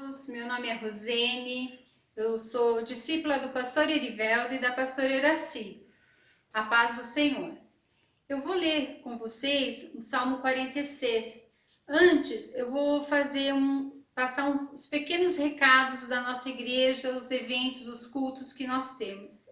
amados, meu nome é Rosene, eu sou discípula do pastor Eriveldo e da pastora Iraci. A paz do Senhor. Eu vou ler com vocês o Salmo 46. Antes, eu vou passar uns pequenos recados da nossa igreja, os eventos, os cultos que nós temos.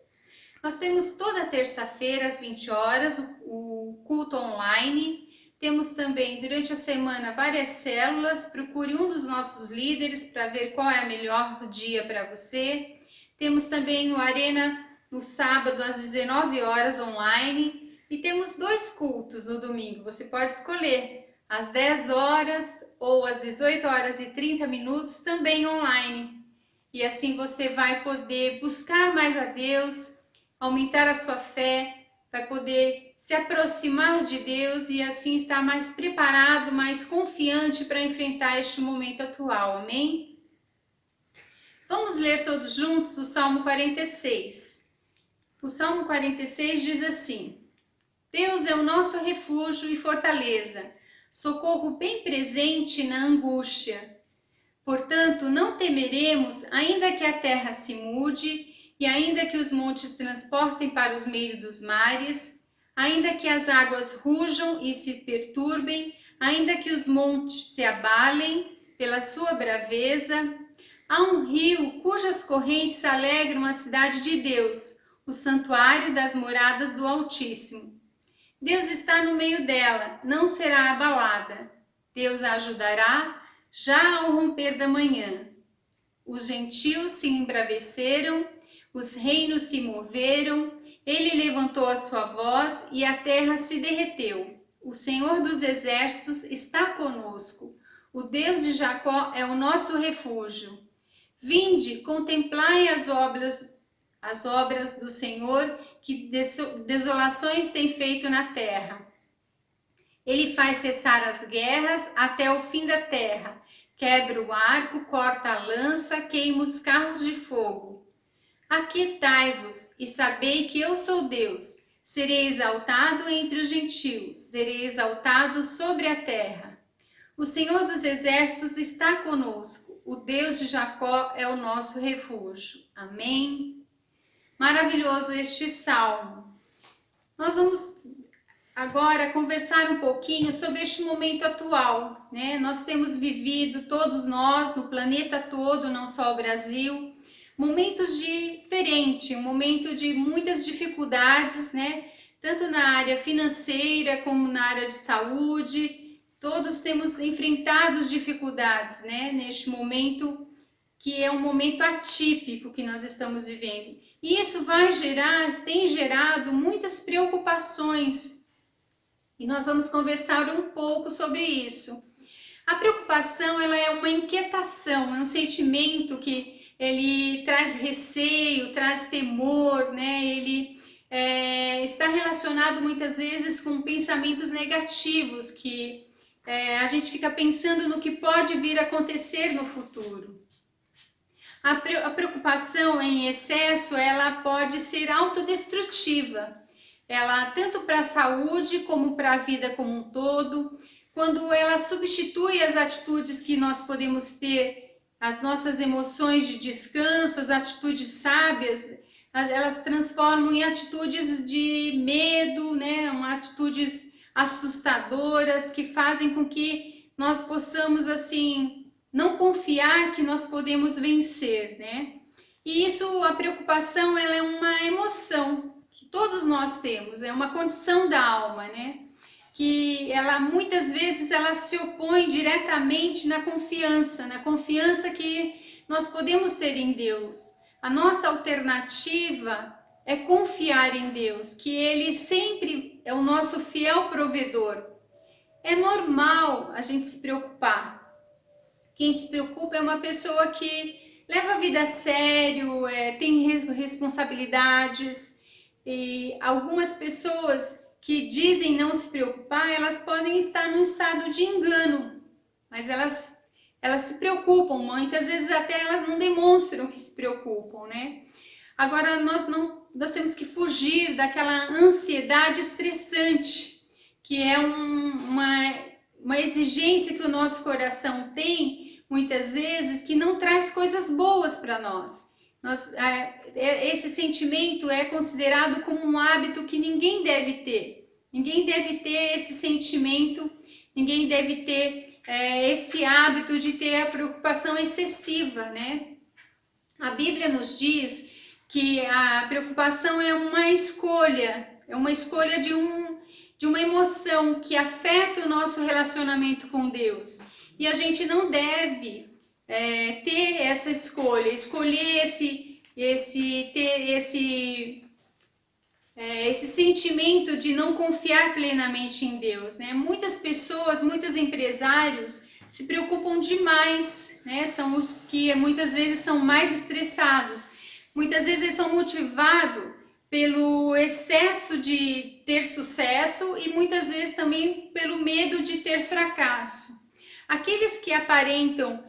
Nós temos toda terça-feira às 20 horas o culto online. Temos também durante a semana várias células. Procure um dos nossos líderes para ver qual é o melhor dia para você. Temos também no Arena no sábado às 19 horas online. E temos 2 cultos no domingo. Você pode escolher às 10 horas ou às 18 horas e 30 minutos também online. E assim você vai poder buscar mais a Deus, aumentar a sua fé, vai poder se aproximar de Deus e assim estar mais preparado, mais confiante para enfrentar este momento atual, amém? Vamos ler todos juntos o Salmo 46. O Salmo 46 diz assim: Deus é o nosso refúgio e fortaleza, socorro bem presente na angústia. Portanto, não temeremos, ainda que a terra se mude, e ainda que os montes transportem para os meios dos mares, ainda que as águas rujam e se perturbem, ainda que os montes se abalem pela sua braveza. Há um rio cujas correntes alegram a cidade de Deus, o santuário das moradas do Altíssimo. Deus está no meio dela, não será abalada. Deus a ajudará já ao romper da manhã. Os gentios se embraveceram, os reinos se moveram, ele levantou a sua voz e a terra se derreteu. O Senhor dos exércitos está conosco. O Deus de Jacó é o nosso refúgio. Vinde, contemplai as obras do Senhor, que desolações tem feito na terra. Ele faz cessar as guerras até o fim da terra. Quebra o arco, corta a lança, queima os carros de fogo. Aquietai-vos e sabei que eu sou Deus. Serei exaltado entre os gentios, serei exaltado sobre a terra. O Senhor dos exércitos está conosco. O Deus de Jacó é o nosso refúgio. Amém? Maravilhoso este salmo. Nós vamos agora conversar um pouquinho sobre este momento atual, né? Nós temos vivido, todos nós, no planeta todo, não só o Brasil, momentos diferentes, um momento de muitas dificuldades, né? Tanto na área financeira como na área de saúde, todos temos enfrentado dificuldades, né? Neste momento que é um momento atípico que nós estamos vivendo. E isso tem gerado muitas preocupações. E nós vamos conversar um pouco sobre isso. A preocupação, ela é uma inquietação, é um sentimento que ele traz receio, traz temor, né? Ele está relacionado muitas vezes com pensamentos negativos, que a gente fica pensando no que pode vir a acontecer no futuro. A preocupação em excesso, ela pode ser autodestrutiva. Ela, tanto para a saúde como para a vida como um todo, quando ela substitui as atitudes que nós podemos ter, as nossas emoções de descanso, as atitudes sábias, elas transformam em atitudes de medo, né? Atitudes assustadoras que fazem com que nós possamos, assim, não confiar que nós podemos vencer, né? E isso, a preocupação, ela é uma emoção que todos nós temos, é uma condição da alma, né? Que ela muitas vezes ela se opõe diretamente na confiança que nós podemos ter em Deus. A nossa alternativa é confiar em Deus, que Ele sempre é o nosso fiel provedor. É normal a gente se preocupar. Quem se preocupa é uma pessoa que leva a vida a sério, tem responsabilidades, e algumas pessoas que dizem não se preocupar, elas podem estar num estado de engano, mas elas se preocupam, muitas vezes até elas não demonstram que se preocupam, né? Agora, nós temos que fugir daquela ansiedade estressante, que é uma exigência que o nosso coração tem muitas vezes, que não traz coisas boas para nós. Esse sentimento é considerado como um hábito que ninguém deve ter. Ninguém deve ter esse sentimento, ninguém deve ter esse hábito de ter a preocupação excessiva, né? A Bíblia nos diz que a preocupação é uma escolha de uma emoção que afeta o nosso relacionamento com Deus. E a gente não deve ter essa escolha, escolher esse sentimento de não confiar plenamente em Deus, né? Muitas pessoas, muitos empresários se preocupam demais, né? São os que muitas vezes são mais estressados. Muitas vezes eles são motivados pelo excesso de ter sucesso e muitas vezes também pelo medo de ter fracasso. Aqueles que aparentam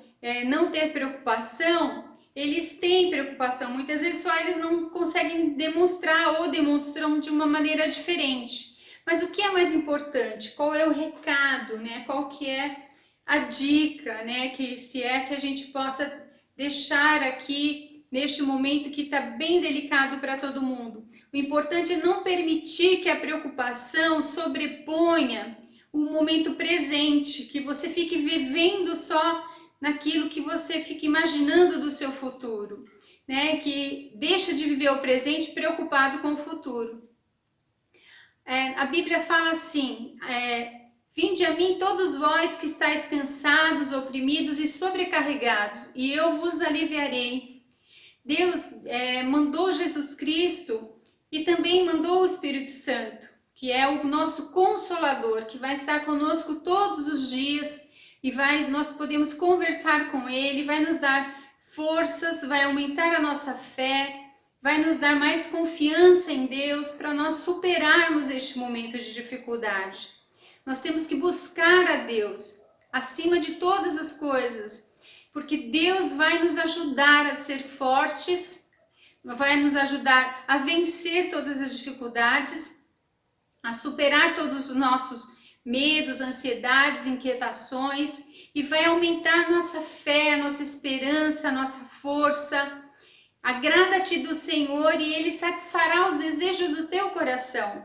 não ter preocupação, eles têm preocupação, muitas vezes só eles não conseguem demonstrar ou demonstram de uma maneira diferente. Mas o que é mais importante? Qual é o recado, né? Qual que é a dica, né? Que se é que a gente possa deixar aqui neste momento que está bem delicado para todo mundo. O importante é não permitir que a preocupação sobreponha o momento presente, que você fique vivendo só naquilo que você fica imaginando do seu futuro, né? Que deixa de viver o presente preocupado com o futuro. A Bíblia fala assim, vinde a mim todos vós que estáis cansados, oprimidos e sobrecarregados, e eu vos aliviarei. Deus mandou Jesus Cristo e também mandou o Espírito Santo, que é o nosso Consolador, que vai estar conosco todos os dias e nós podemos conversar com Ele, vai nos dar forças, vai aumentar a nossa fé, vai nos dar mais confiança em Deus para nós superarmos este momento de dificuldade. Nós temos que buscar a Deus acima de todas as coisas, porque Deus vai nos ajudar a ser fortes, vai nos ajudar a vencer todas as dificuldades, a superar todos os nossos medos, ansiedades, inquietações, e vai aumentar nossa fé, nossa esperança, nossa força. Agrada-te do Senhor e Ele satisfará os desejos do teu coração.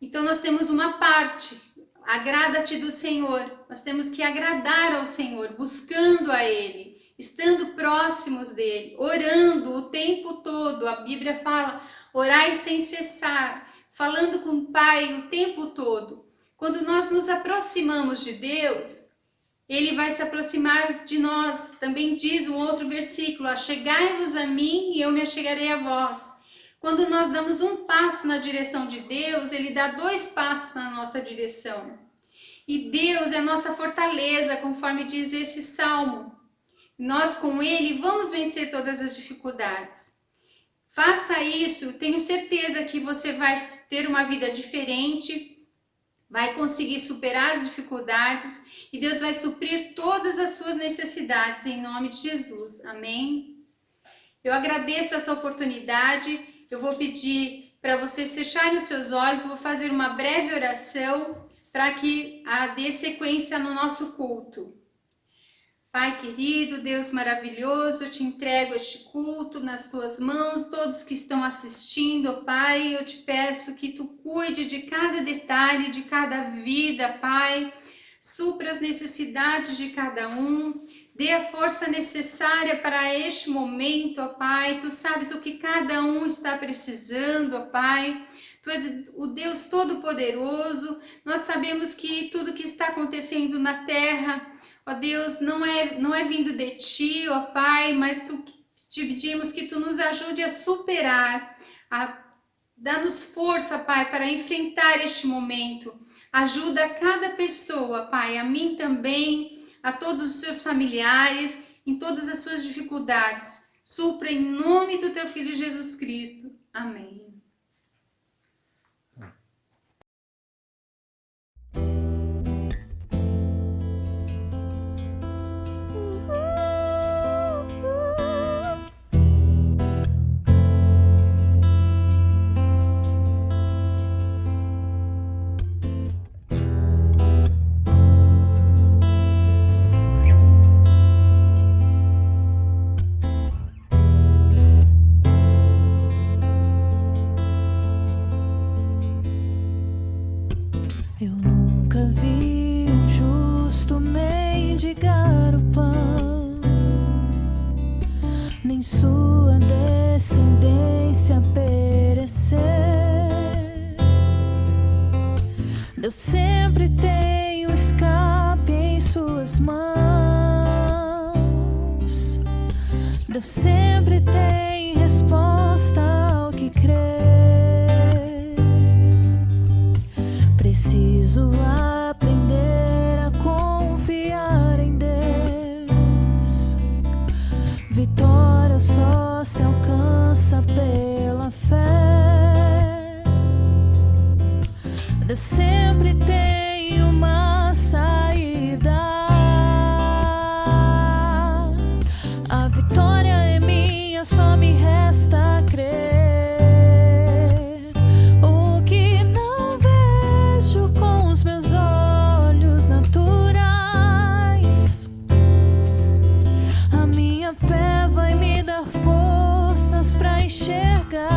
Então nós temos uma parte, agrada-te do Senhor. Nós temos que agradar ao Senhor, buscando a Ele, estando próximos dEle, orando o tempo todo. A Bíblia fala, orai sem cessar, falando com o Pai o tempo todo. Quando nós nos aproximamos de Deus, Ele vai se aproximar de nós. Também diz um outro versículo, achegai-vos a mim e eu me achegarei a vós. Quando nós damos um passo na direção de Deus, Ele dá 2 passos na nossa direção. E Deus é a nossa fortaleza, conforme diz este salmo. Nós com Ele vamos vencer todas as dificuldades. Faça isso, tenho certeza que você vai ter uma vida diferente, vai conseguir superar as dificuldades e Deus vai suprir todas as suas necessidades em nome de Jesus. Amém? Eu agradeço essa oportunidade. Eu vou pedir para vocês fecharem os seus olhos, vou fazer uma breve oração para que dê sequência no nosso culto. Pai querido, Deus maravilhoso, eu te entrego este culto nas tuas mãos, todos que estão assistindo, Pai, eu te peço que tu cuide de cada detalhe, de cada vida, Pai, supra as necessidades de cada um, dê a força necessária para este momento, ó Pai, tu sabes o que cada um está precisando, ó Pai. Tu és o Deus Todo-Poderoso, nós sabemos que tudo que está acontecendo na terra, ó Deus, não é vindo de Ti, ó Pai, mas te pedimos que Tu nos ajude a superar, dá-nos força, Pai, para enfrentar este momento. Ajuda cada pessoa, Pai, a mim também, a todos os seus familiares, em todas as suas dificuldades. Supra em nome do Teu Filho Jesus Cristo. Amém. em sua descendência perecer. Deus sempre tem um escape em suas mãos. Deus sempre tem resposta ao que crê. Preciso aprender a confiar em Deus. Vitória só se alcança pela fé. Deus sempre tem uma saída. A vitória é minha, só me resta crer. O que não vejo com os meus olhos naturais, a minha fé vai me dar forças pra enxergar.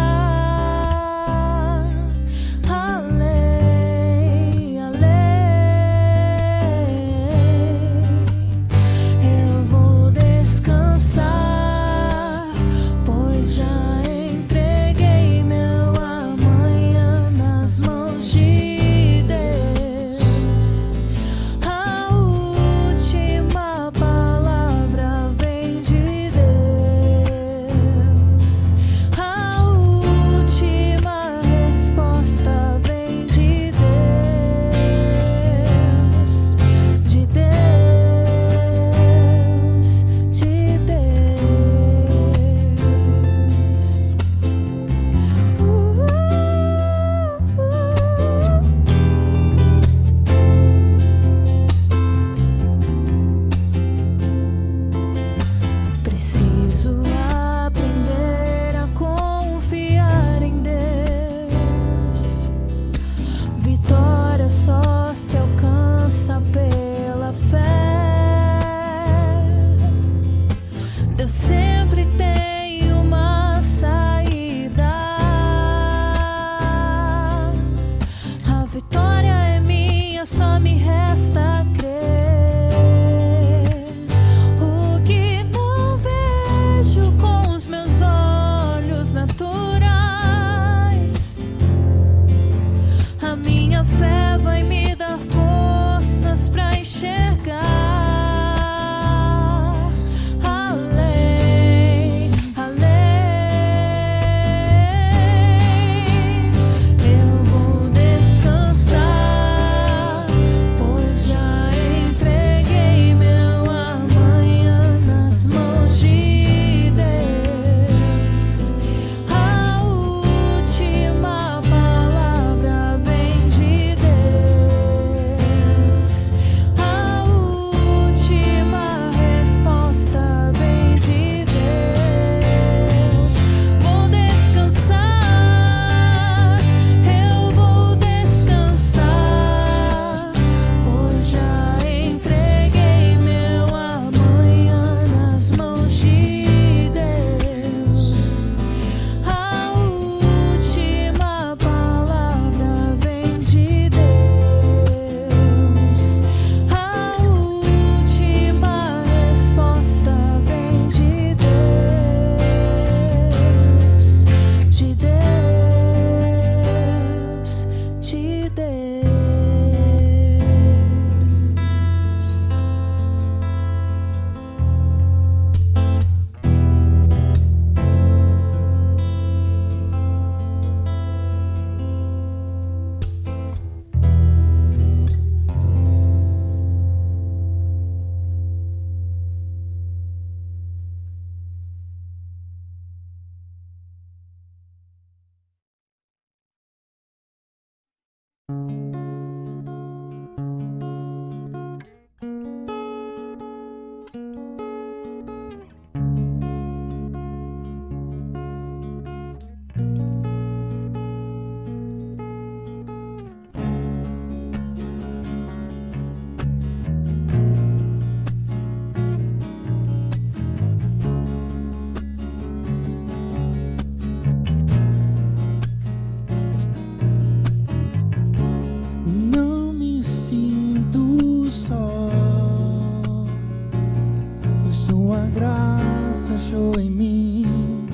Sua graça graça achou em mim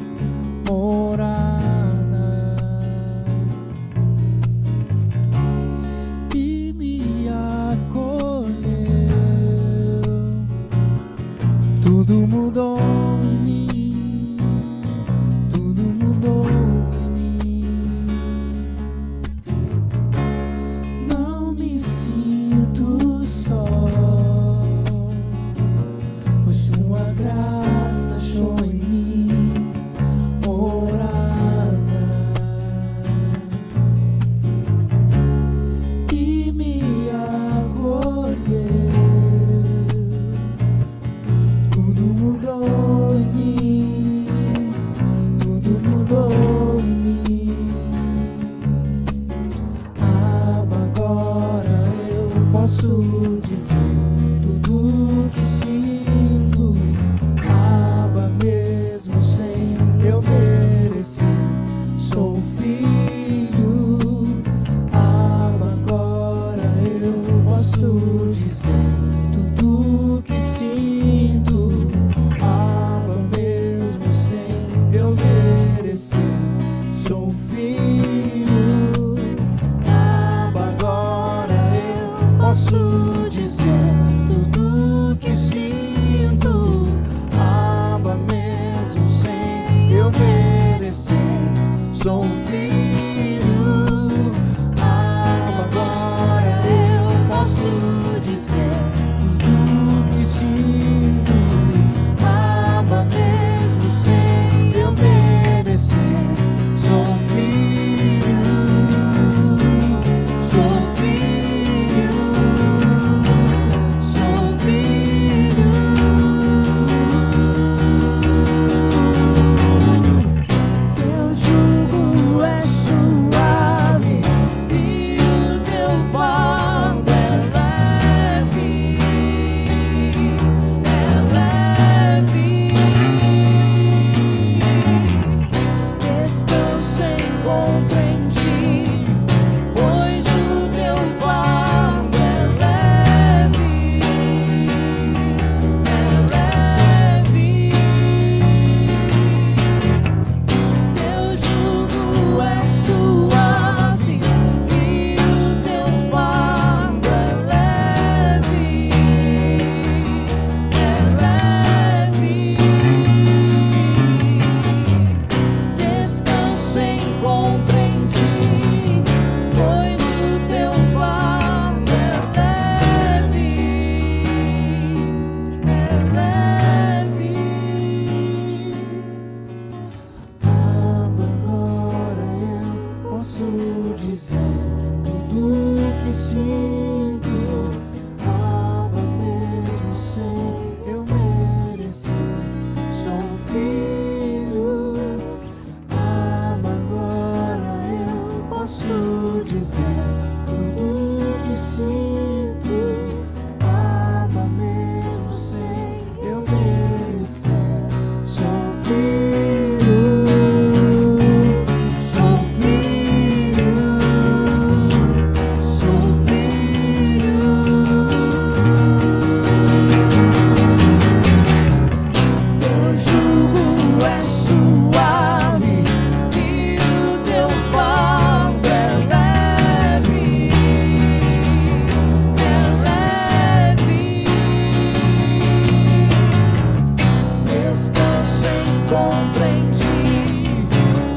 morada e me acolheu. Tudo mudou em mim, tudo mudou em mim. Não me sinto só, pois sua graça achou em mim morada e me acolheu. Tudo mudou em mim, tudo mudou em mim. Agora eu posso dizer tudo que sinto. Mesmo sem eu merecer, sou filho. Agora eu posso dizer tudo que sinto. Mesmo sem eu merecer, sou filho. Agora eu posso dizer tudo que sinto. Mesmo sem eu merecer, sou filho. Agora eu posso dizer tudo que sinto. Mesmo sem eu merecer, sou filho. Sou filho. Sou filho. Teu jugo é suave e o teu fardo é leve. É leve. Descanso encontro em ti, pois o teu fardo é leve. É leve. Teu jugo é suave e o teu fardo é leve. É leve. Descanso encontro em ti, pois o teu fardo é leve. É leve. Agora eu posso dizer tudo que sinto. Mesmo sem eu merecer, sou filho. Agora eu posso dizer tudo que sinto. Mesmo sem eu merecer, sou filho. Sou filho. Sou filho. Teu jugo é suave e o teu fardo é leve. É leve. Descanso encontro em ti,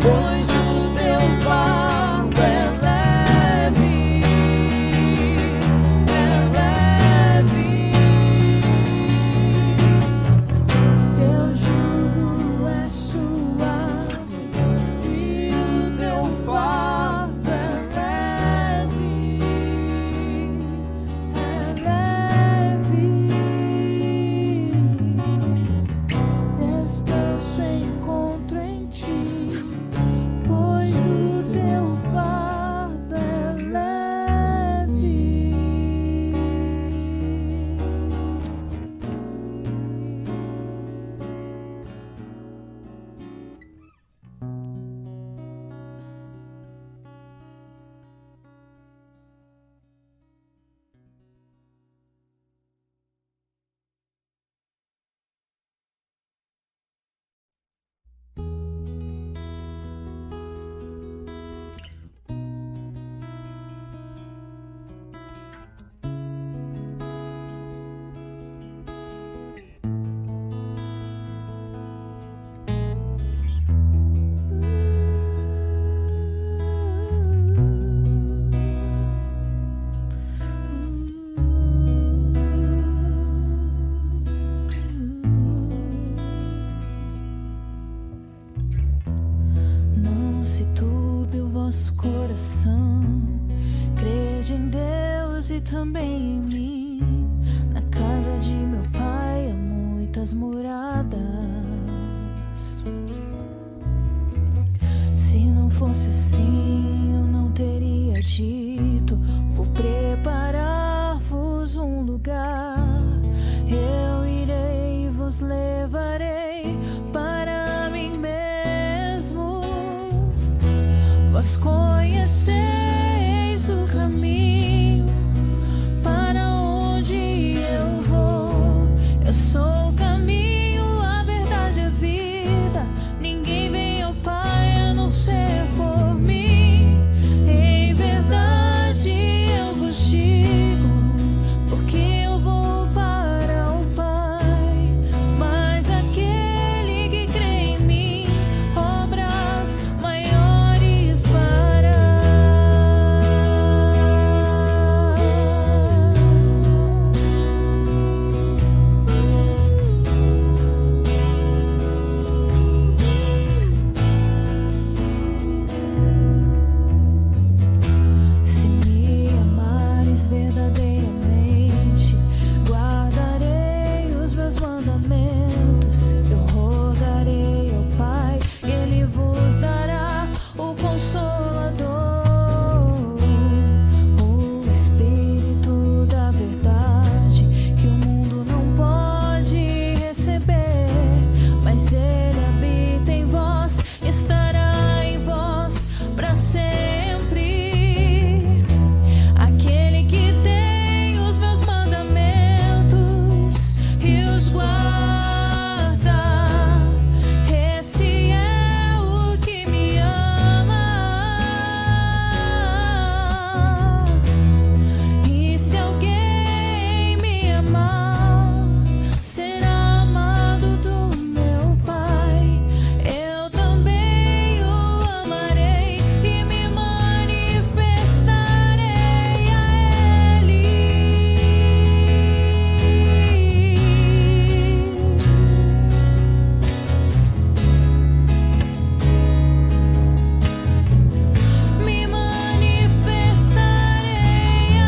pois o teu fardo é leve. É leve. Teu jugo é suave e o teu fardo é leve. É leve. Descanso encontro em desce também em mim. Na casa de meu pai há muitas moradas. Se não fosse assim, eu não teria dito: vou preparar-vos um lugar. Eu irei e vos levarei para mim mesmo. Vós conheceis o caminho para onde eu vou. Eu sou o caminho, a verdade e a vida. Ninguém vem ao Pai a não ser por mim. Em verdade eu vos digo, porque eu vou para o Pai. Mas aquele que crê em mim, obras maiores fará. Se me amares verdadeiramente, guardarei os meus mandamentos. Eu rogarei ao Pai e Ele vos dará o Consolador, o Espírito da verdade, que o mundo não pode receber, mas Ele habita em vós, estará em vós para sempre. Aquele que tem os meus mandamentos e os guarda, esse é o que me ama. E se alguém me amar, será amado do meu Pai. Eu também o amarei e me manifestarei a Ele. Me manifestarei a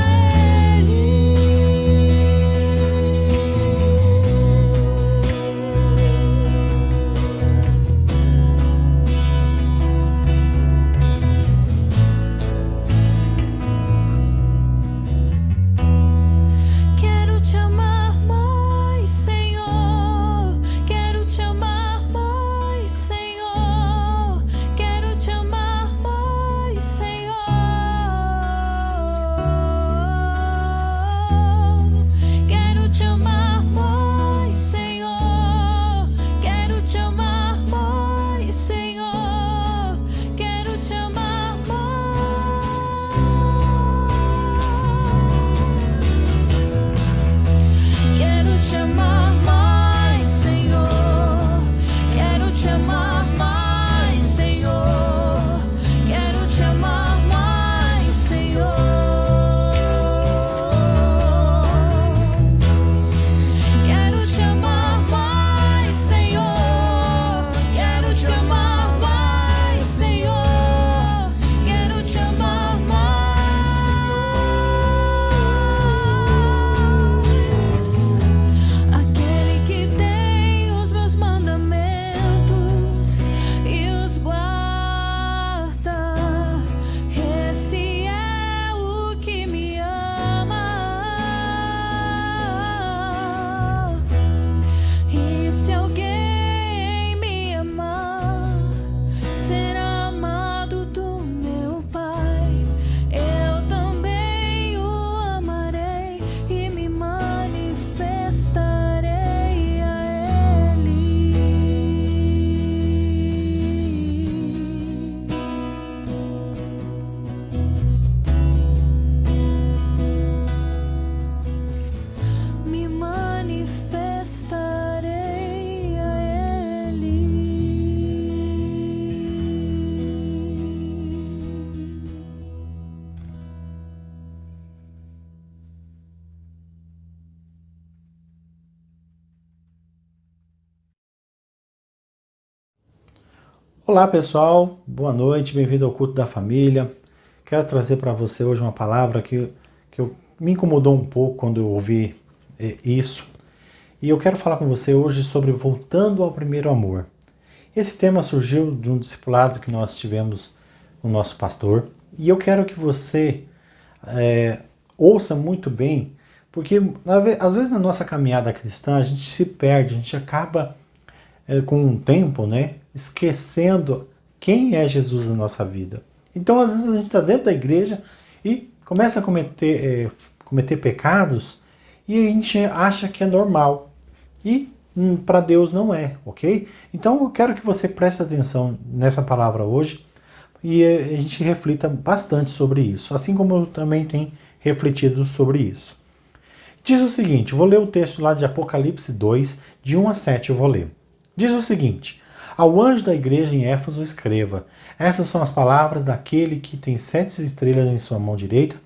Quero te amar mais, Senhor. Quero te amar mais, Senhor. Quero te amar mais, Senhor. Quero te amar mais, Senhor. Quero te amar mais, Senhor. Quero te amar mais. Quero te amar mais, Senhor. Quero te amar mais, Senhor. Quero te amar mais, Senhor. Quero te amar mais, Senhor. Quero te amar mais, Senhor. Quero te amar mais. Aquele que tem os meus mandamentos e os guarda, esse é o que me ama. E se alguém me amar, será amado do meu Pai. Eu também o amarei e me manifestarei a Ele. Me manifestarei a Ele. Olá pessoal, boa noite, bem-vindo ao Culto da Família. Quero trazer para você hoje uma palavra que eu me incomodou um pouco quando eu ouvi isso. E eu quero falar com você hoje sobre voltando ao primeiro amor. Esse tema surgiu de um discipulado que nós tivemos no nosso pastor. E eu quero que você ouça muito bem, porque às vezes na nossa caminhada cristã a gente se perde, a gente acaba com o tempo, né, esquecendo quem é Jesus na nossa vida. Então às vezes a gente está dentro da igreja e começa a cometer pecados e a gente acha que é normal. E para Deus não é, ok? Então eu quero que você preste atenção nessa palavra hoje e a gente reflita bastante sobre isso, assim como eu também tenho refletido sobre isso. Diz o seguinte, vou ler o texto lá de Apocalipse 2, de 1 a 7 eu vou ler. Diz o seguinte, ao anjo da igreja em Éfeso escreva, essas são as palavras daquele que tem 7 estrelas em sua mão direita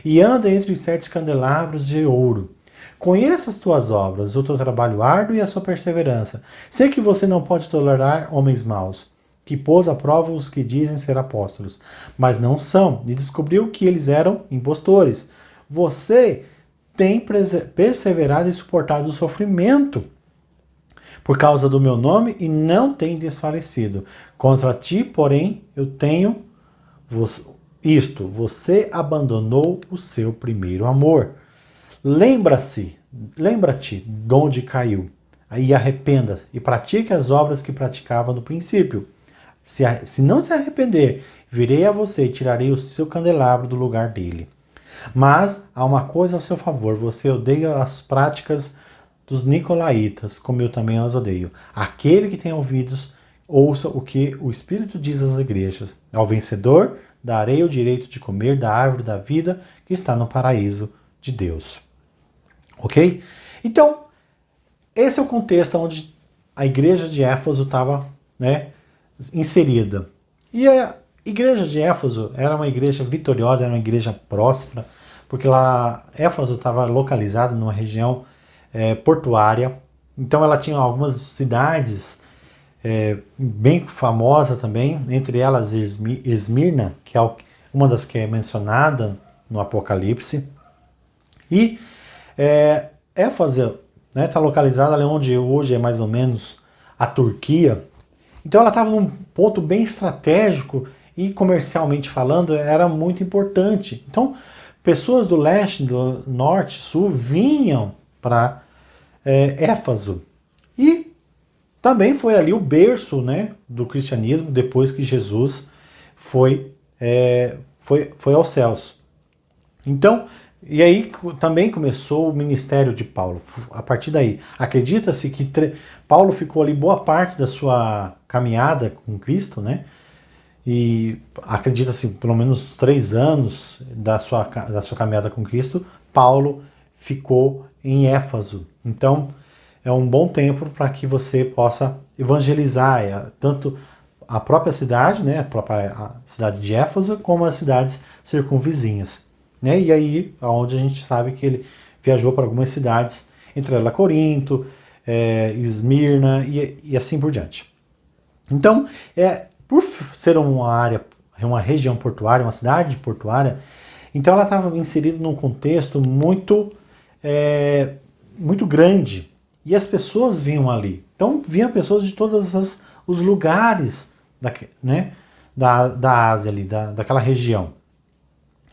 e anda entre os 7 candelabros de ouro. Conheça as tuas obras, o teu trabalho árduo e a sua perseverança. Sei que você não pode tolerar homens maus, que pôs à prova os que dizem ser apóstolos, mas não são, e descobriu que eles eram impostores. Você tem perseverado e suportado o sofrimento por causa do meu nome e não tem desfalecido. Contra ti, porém, eu tenho isto, você abandonou o seu primeiro amor. Lembra-te de onde caiu, e arrependa, e pratique as obras que praticava no princípio. Se não se arrepender, virei a você e tirarei o seu candelabro do lugar dele. Mas há uma coisa a seu favor, você odeia as práticas dos nicolaítas, como eu também as odeio. Aquele que tem ouvidos, ouça o que o Espírito diz às igrejas. Ao vencedor, darei o direito de comer da árvore da vida que está no paraíso de Deus. Ok? Então, esse é o contexto onde a igreja de Éfeso estava, inserida. E a igreja de Éfeso era uma igreja vitoriosa, era uma igreja próspera, porque lá Éfeso estava localizada numa região portuária. Então ela tinha algumas cidades bem famosas também, entre elas Esmirna, que é uma das que é mencionada no Apocalipse. E Éfeso está localizada ali onde hoje é mais ou menos a Turquia. Então ela estava num ponto bem estratégico e comercialmente falando era muito importante. Então pessoas do leste, do norte, sul vinham para Éfeso. E também foi ali o berço, do cristianismo depois que Jesus foi aos céus. Então, e aí também começou o ministério de Paulo. A partir daí, acredita-se que Paulo ficou ali boa parte da sua caminhada com Cristo, E acredita-se pelo menos 3 anos da sua caminhada com Cristo, Paulo ficou em Éfeso. Então, é um bom tempo para que você possa evangelizar tanto a própria cidade, a cidade de Éfeso, como as cidades circunvizinhas. E aí, onde a gente sabe que ele viajou para algumas cidades, entre elas Corinto, Esmirna e assim por diante. Então, por ser uma região portuária, uma cidade portuária, então ela estava inserida num contexto muito grande. E as pessoas vinham ali. Então, vinham pessoas de todos os lugares da Ásia ali, daquela região.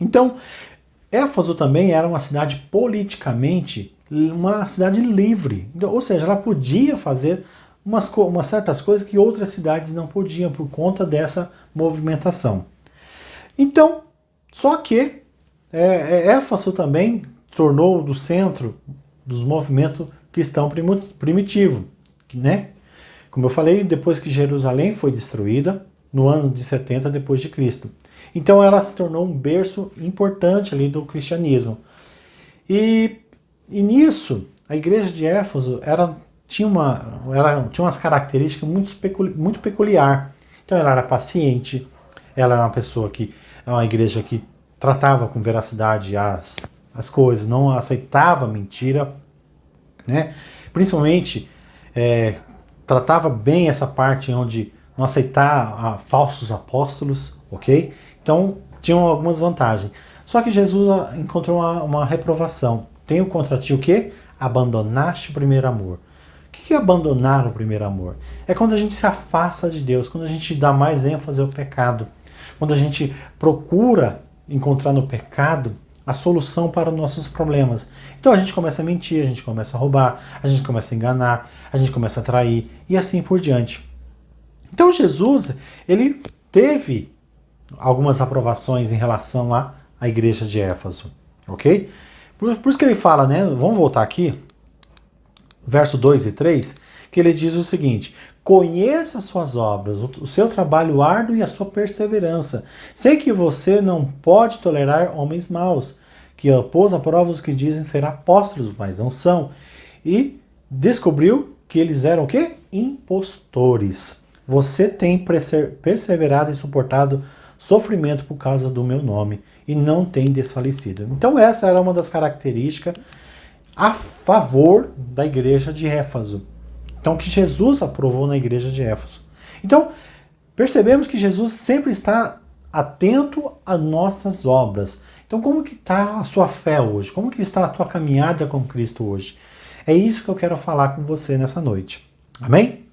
Então, Éfeso também era uma cidade politicamente, uma cidade livre. Ou seja, ela podia fazer umas certas coisas que outras cidades não podiam por conta dessa movimentação. Então, só que Éfeso também tornou do centro dos movimentos cristão primitivo, Como eu falei, depois que Jerusalém foi destruída, no ano de 70 depois de Cristo. Então ela se tornou um berço importante ali do cristianismo. E nisso, a igreja de Éfeso tinha umas características muito peculiar. Então ela era paciente, ela era uma igreja que tratava com veracidade as coisas, não aceitava mentira, Principalmente tratava bem essa parte onde não aceitar falsos apóstolos, ok? Então tinham algumas vantagens. Só que Jesus encontrou uma reprovação. Tenho contra ti o quê? Abandonaste o primeiro amor. O que é abandonar o primeiro amor? É quando a gente se afasta de Deus, quando a gente dá mais ênfase ao pecado, quando a gente procura encontrar no pecado a solução para os nossos problemas. Então a gente começa a mentir, a gente começa a roubar, a gente começa a enganar, a gente começa a trair e assim por diante. Então Jesus, ele teve algumas aprovações em relação à igreja de Éfeso, ok? Por isso que ele fala, né? Vamos voltar aqui, verso 2 e 3, que ele diz o seguinte: conheça as suas obras, o seu trabalho árduo e a sua perseverança. Sei que você não pode tolerar homens maus, que pôs à prova os que dizem ser apóstolos, mas não são. E descobriu que eles eram o quê? Impostores. Você tem perseverado e suportado sofrimento por causa do meu nome e não tem desfalecido. Então essa era uma das características a favor da igreja de Éfeso. Então, que Jesus aprovou na igreja de Éfeso. Então, percebemos que Jesus sempre está atento às nossas obras. Então, como que está a sua fé hoje? Como que está a tua caminhada com Cristo hoje? É isso que eu quero falar com você nessa noite. Amém?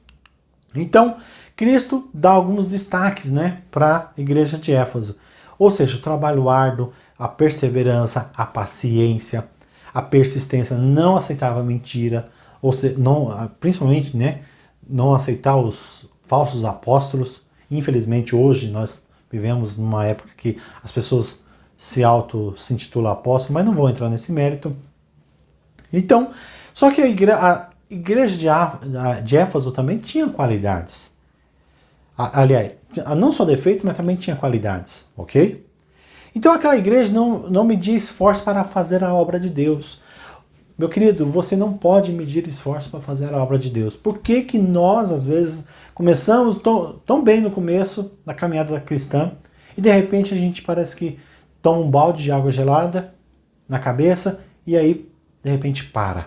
Então, Cristo dá alguns destaques, né, para a igreja de Éfeso. Ou seja, o trabalho árduo, a perseverança, a paciência, a persistência, não aceitava mentira, ou seja, principalmente, né, não aceitar os falsos apóstolos. Infelizmente, hoje nós vivemos numa época que as pessoas se intitulam apóstolos, mas não vou entrar nesse mérito. Então, só que a igreja de Éfeso também tinha qualidades. Aliás, não só defeitos, mas também tinha qualidades, ok? Então aquela igreja não media esforço para fazer a obra de Deus. Meu querido, você não pode medir esforço para fazer a obra de Deus. Por que que nós, às vezes, começamos tão bem no começo da caminhada cristã e de repente a gente parece que toma um balde de água gelada na cabeça e aí, de repente, para?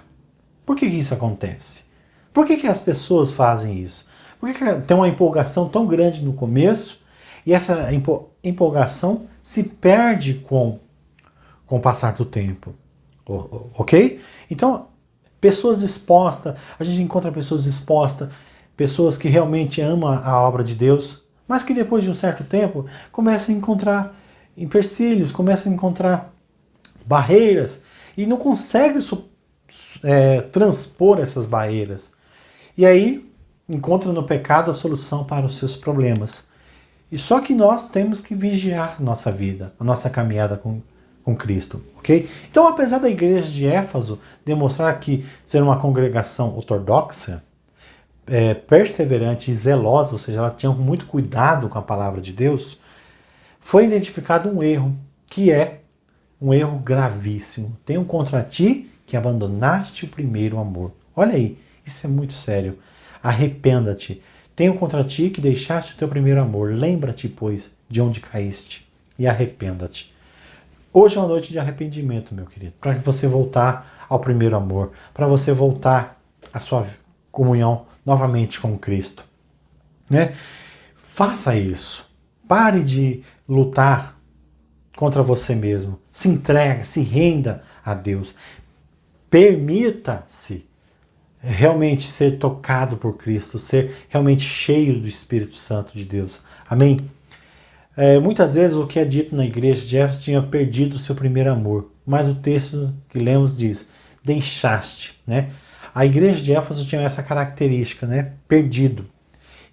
Por que que isso acontece? Por que que as pessoas fazem isso? Por que tem uma empolgação tão grande no começo e essa empolgação se perde com o passar do tempo? Ok? Então, pessoas dispostas, a gente encontra pessoas dispostas, pessoas que realmente amam a obra de Deus, mas que depois de um certo tempo começam a encontrar empecilhos, começam a encontrar barreiras e não conseguem transpor essas barreiras. E aí encontra no pecado a solução para os seus problemas. E só que nós temos que vigiar a nossa vida, a nossa caminhada com Cristo, ok? Então, apesar da igreja de Éfeso demonstrar que ser uma congregação ortodoxa, perseverante e zelosa, ou seja, ela tinha muito cuidado com a palavra de Deus, foi identificado um erro, que é um erro gravíssimo. Tenho contra ti que abandonaste o primeiro amor. Olha aí, isso é muito sério. Arrependa-te. Tenho contra ti que deixaste o teu primeiro amor. Lembra-te, pois, de onde caíste e arrependa-te. Hoje é uma noite de arrependimento, meu querido, para você voltar ao primeiro amor, para você voltar à sua comunhão novamente com Cristo, né? Faça isso. Pare de lutar contra você mesmo. Se entregue, se renda a Deus. Permita-se realmente ser tocado por Cristo, ser realmente cheio do Espírito Santo de Deus. Amém? Muitas vezes o que é dito na igreja de Éfeso tinha perdido o seu primeiro amor, mas o texto que lemos diz, deixaste, né? A igreja de Éfeso tinha essa característica, né? Perdido.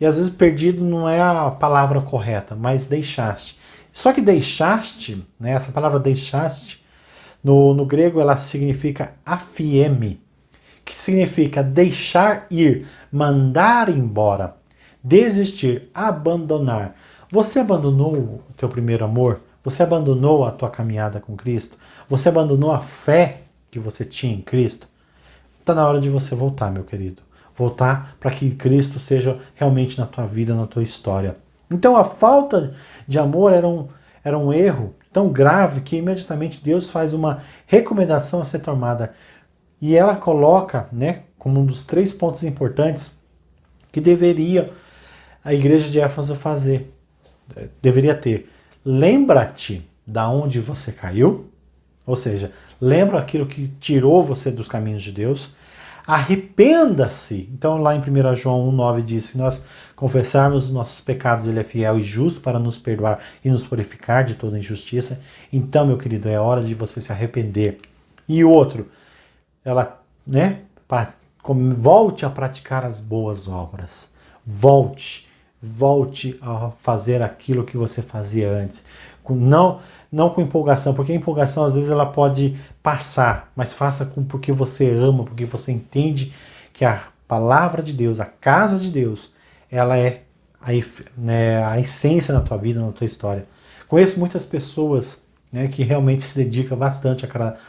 E às vezes perdido não é a palavra correta, mas deixaste. Só que deixaste, né? Essa palavra deixaste, no grego ela significa afieme, que significa deixar ir, mandar embora, desistir, abandonar. Você abandonou o teu primeiro amor? Você abandonou a tua caminhada com Cristo? Você abandonou a fé que você tinha em Cristo? Está na hora de você voltar, meu querido. Voltar para que Cristo seja realmente na tua vida, na tua história. Então a falta de amor era um erro tão grave que imediatamente Deus faz uma recomendação a ser tomada. E ela coloca, né, como um dos 3 pontos importantes que deveria a igreja de Éfeso fazer. Deveria ter. Lembra-te da onde você caiu, ou seja, lembra aquilo que tirou você dos caminhos de Deus, arrependa-se. Então lá em 1 João 1,9 diz, se nós confessarmos os nossos pecados, ele é fiel e justo para nos perdoar e nos purificar de toda injustiça. Então, meu querido, é hora de você se arrepender. E outro, volte a praticar as boas obras. Volte a fazer aquilo que você fazia antes. Não com empolgação, porque a empolgação às vezes ela pode passar, mas faça porque você ama, porque você entende que a palavra de Deus, a casa de Deus, ela é a essência na tua vida, na tua história. Conheço muitas pessoas, né, que realmente se dedicam bastante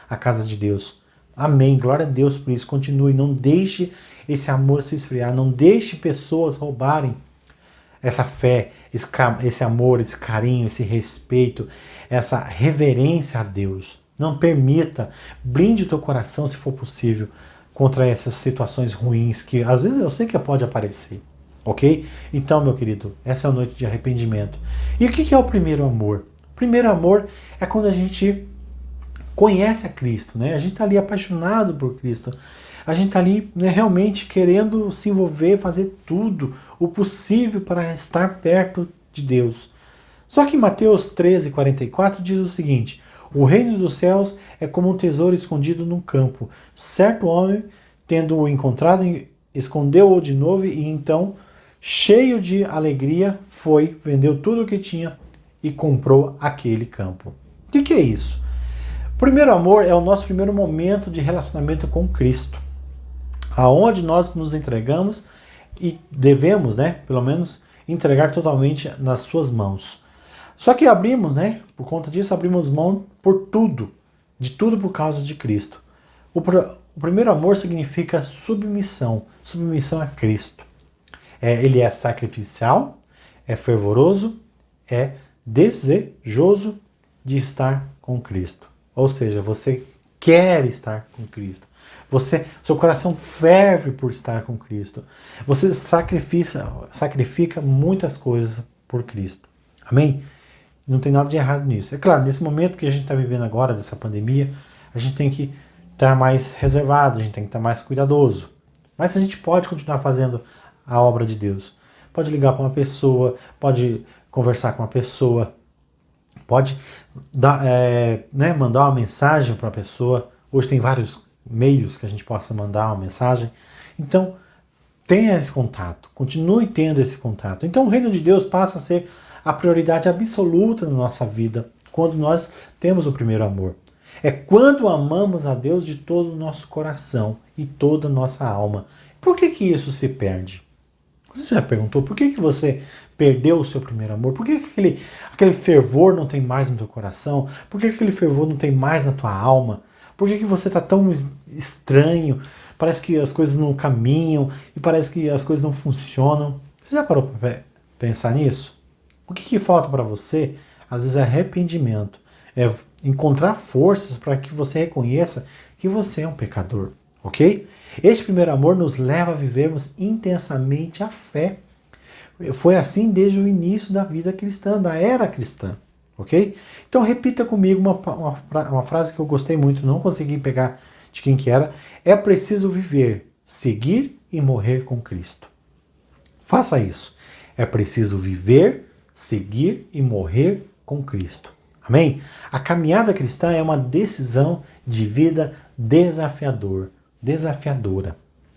à casa de Deus. Amém, glória a Deus por isso. Continue, não deixe esse amor se esfriar, não deixe pessoas roubarem essa fé, esse amor, esse carinho, esse respeito, essa reverência a Deus. Não permita, blinde o teu coração, se for possível, contra essas situações ruins que às vezes eu sei que pode aparecer, ok? Então, meu querido, essa é a noite de arrependimento. E o que é o primeiro amor? O primeiro amor é quando a gente conhece a Cristo, né? A gente está ali apaixonado por Cristo. A gente está ali, né, realmente querendo se envolver, fazer tudo o possível para estar perto de Deus. Só que em Mateus 13:44 diz o seguinte: o reino dos céus é como um tesouro escondido num campo. Certo homem, tendo-o encontrado, escondeu-o de novo e então, cheio de alegria, vendeu tudo o que tinha e comprou aquele campo. O que é isso? O primeiro amor é o nosso primeiro momento de relacionamento com Cristo, aonde nós nos entregamos e devemos, né, pelo menos, entregar totalmente nas suas mãos. Só que abrimos, né, por conta disso, abrimos mão por tudo, de tudo por causa de Cristo. O primeiro amor significa submissão a Cristo. Ele é sacrificial, é fervoroso, é desejoso de estar com Cristo. Ou seja, você quer estar com Cristo. Seu coração ferve por estar com Cristo. Você sacrifica muitas coisas por Cristo. Amém? Não tem nada de errado nisso. É claro, nesse momento que a gente está vivendo agora, dessa pandemia, a gente tem que estar mais reservado, a gente tem que estar mais cuidadoso. Mas a gente pode continuar fazendo a obra de Deus. Pode ligar para uma pessoa, pode conversar com uma pessoa, pode mandar uma mensagem para a pessoa. Hoje tem vários meios que a gente possa mandar uma mensagem. Então, tenha esse contato, continue tendo esse contato. Então, o reino de Deus passa a ser a prioridade absoluta na nossa vida quando nós temos o primeiro amor. É quando amamos a Deus de todo o nosso coração e toda a nossa alma. Por que isso se perde? Você já perguntou por que você perdeu o seu primeiro amor? Por que aquele fervor não tem mais no teu coração? Por que aquele fervor não tem mais na tua alma? Por que você está tão estranho? Parece que as coisas não caminham e parece que as coisas não funcionam. Você já parou para pensar nisso? O que falta para você? Às vezes é arrependimento. É encontrar forças para que você reconheça que você é um pecador. Ok? Este primeiro amor nos leva a vivermos intensamente a fé. Foi assim desde o início da vida cristã, da era cristã. Ok? Então repita comigo uma frase que eu gostei muito, não consegui pegar de quem que era. É preciso viver, seguir e morrer com Cristo. Faça isso. É preciso viver, seguir e morrer com Cristo. Amém? A caminhada cristã é uma decisão de vida desafiadora.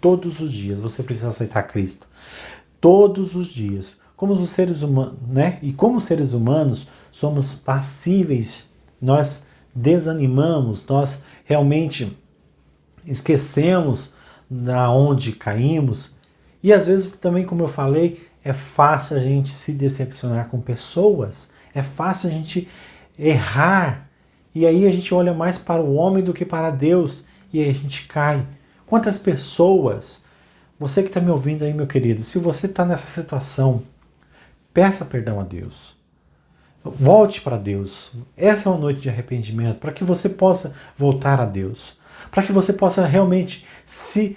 Todos os dias você precisa aceitar Cristo. Todos os dias. Como os seres humanos, né? E como seres humanos, somos passíveis. Nós desanimamos, nós realmente esquecemos da onde caímos. E às vezes também, como eu falei, é fácil a gente se decepcionar com pessoas. É fácil a gente errar. E aí a gente olha mais para o homem do que para Deus. E aí a gente cai. Quantas pessoas, você que está me ouvindo aí, meu querido, se você está nessa situação, peça perdão a Deus. Volte para Deus. Essa é uma noite de arrependimento, para que você possa voltar a Deus. Para que você possa realmente se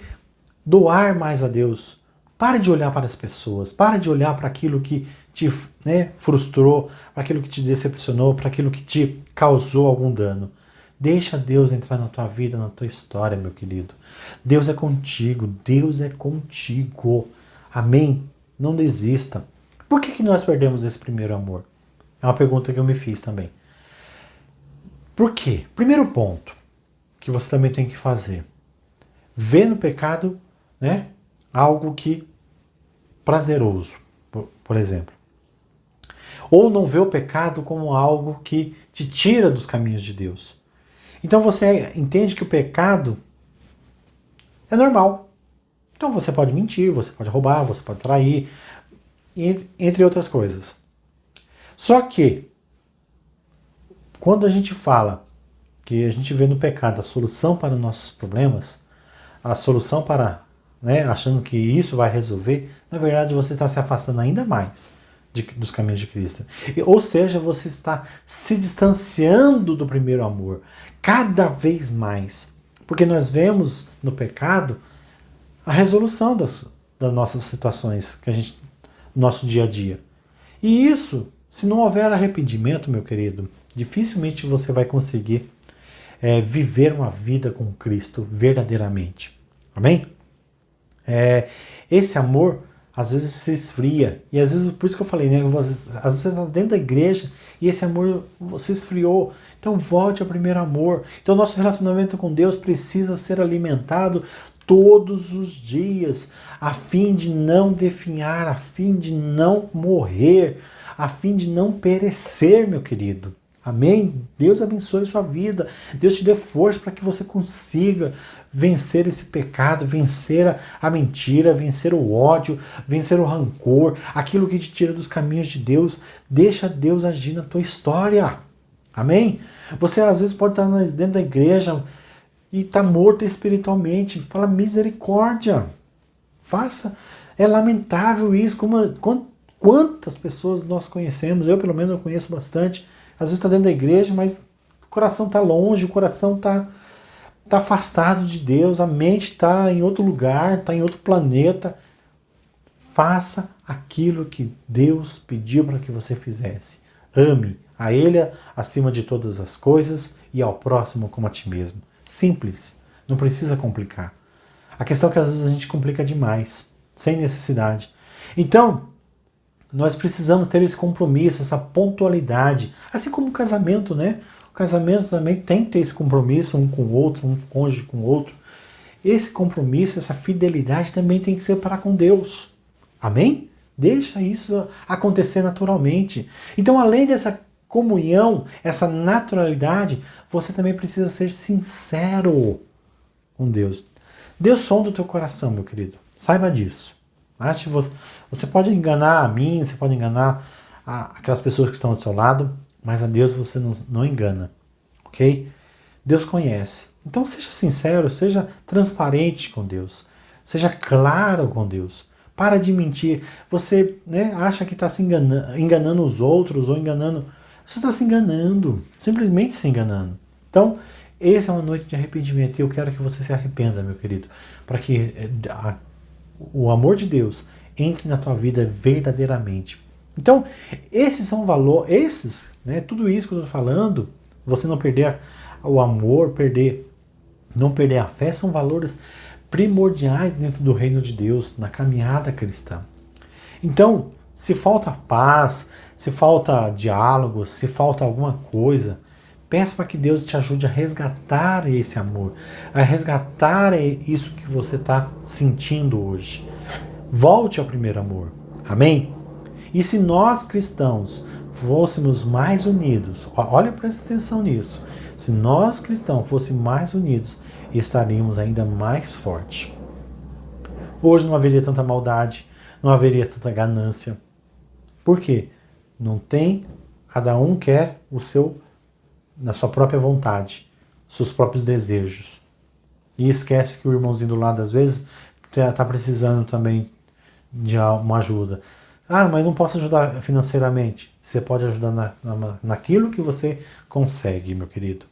doar mais a Deus. Pare de olhar para as pessoas, pare de olhar para aquilo que te, né, frustrou, para aquilo que te decepcionou, para aquilo que te causou algum dano. Deixa Deus entrar na tua vida, na tua história, meu querido. Deus é contigo, Deus é contigo. Amém? Não desista. Por que nós perdemos esse primeiro amor? É uma pergunta que eu me fiz também. Por quê? Primeiro ponto que você também tem que fazer. Ver no pecado, né, algo que prazeroso, por exemplo. Ou não ver o pecado como algo que te tira dos caminhos de Deus. Então você entende que o pecado é normal. Então você pode mentir, você pode roubar, você pode trair, entre outras coisas. Só que, quando a gente fala que a gente vê no pecado a solução para os nossos problemas, a solução para, né, achando que isso vai resolver, na verdade você está se afastando ainda mais dos caminhos de Cristo. Ou seja, você está se distanciando do primeiro amor, cada vez mais. Porque nós vemos no pecado a resolução das nossas situações, que a gente, no nosso dia a dia. E isso, se não houver arrependimento, meu querido, dificilmente você vai conseguir viver uma vida com Cristo verdadeiramente. Amém? Esse amor às vezes se esfria. E às vezes, por isso que eu falei, né? Às vezes você está dentro da igreja e esse amor se esfriou. Então volte ao primeiro amor. Então nosso relacionamento com Deus precisa ser alimentado todos os dias, a fim de não definhar, a fim de não morrer, a fim de não perecer, meu querido. Amém? Deus abençoe sua vida. Deus te dê força para que você consiga vencer esse pecado, vencer a mentira, vencer o ódio, vencer o rancor, aquilo que te tira dos caminhos de Deus. Deixa Deus agir na tua história. Amém? Você às vezes pode estar dentro da igreja e está morto espiritualmente. Fala misericórdia. Faça. É lamentável isso. Quantas pessoas nós conhecemos? Eu, pelo menos, eu conheço bastante. Às vezes está dentro da igreja, mas o coração está longe, o coração está afastado de Deus, a mente está em outro lugar, está em outro planeta. Faça aquilo que Deus pediu para que você fizesse. Ame a Ele acima de todas as coisas e ao próximo como a ti mesmo. Simples, não precisa complicar. A questão é que às vezes a gente complica demais, sem necessidade. Então, nós precisamos ter esse compromisso, essa pontualidade. Assim como o casamento, né? O casamento também tem que ter esse compromisso um com o outro, um cônjuge com o outro. Esse compromisso, essa fidelidade também tem que ser para com Deus. Amém? Deixa isso acontecer naturalmente. Então, além dessa comunhão, essa naturalidade, você também precisa ser sincero com Deus. Deus sonda o teu coração, meu querido. Saiba disso. Você pode enganar a mim, você pode enganar aquelas pessoas que estão do seu lado, mas a Deus você não engana, ok? Deus conhece. Então seja sincero, seja transparente com Deus, seja claro com Deus. Para de mentir. Você, né, acha que está se enganando os outros ou enganando. Você está se enganando, simplesmente se enganando. Então, essa é uma noite de arrependimento e eu quero que você se arrependa, meu querido, para que o amor de Deus entre na tua vida verdadeiramente. Então, esses são valores, né, tudo isso que eu estou falando, você não perder o amor, não perder a fé, são valores primordiais dentro do reino de Deus, na caminhada cristã. Então, se falta paz, se falta diálogo, se falta alguma coisa, peça para que Deus te ajude a resgatar esse amor, a resgatar isso que você está sentindo hoje. Volte ao primeiro amor. Amém? E se nós cristãos fôssemos mais unidos, olha, presta atenção nisso. Se nós cristãos fôssemos mais unidos, estaríamos ainda mais fortes. Hoje não haveria tanta maldade, não haveria tanta ganância. Por quê? Não tem, cada um quer na sua própria vontade, seus próprios desejos. E esquece que o irmãozinho do lado, às vezes, está precisando também de uma ajuda. Ah, mas não posso ajudar financeiramente. Você pode ajudar naquilo que você consegue, meu querido.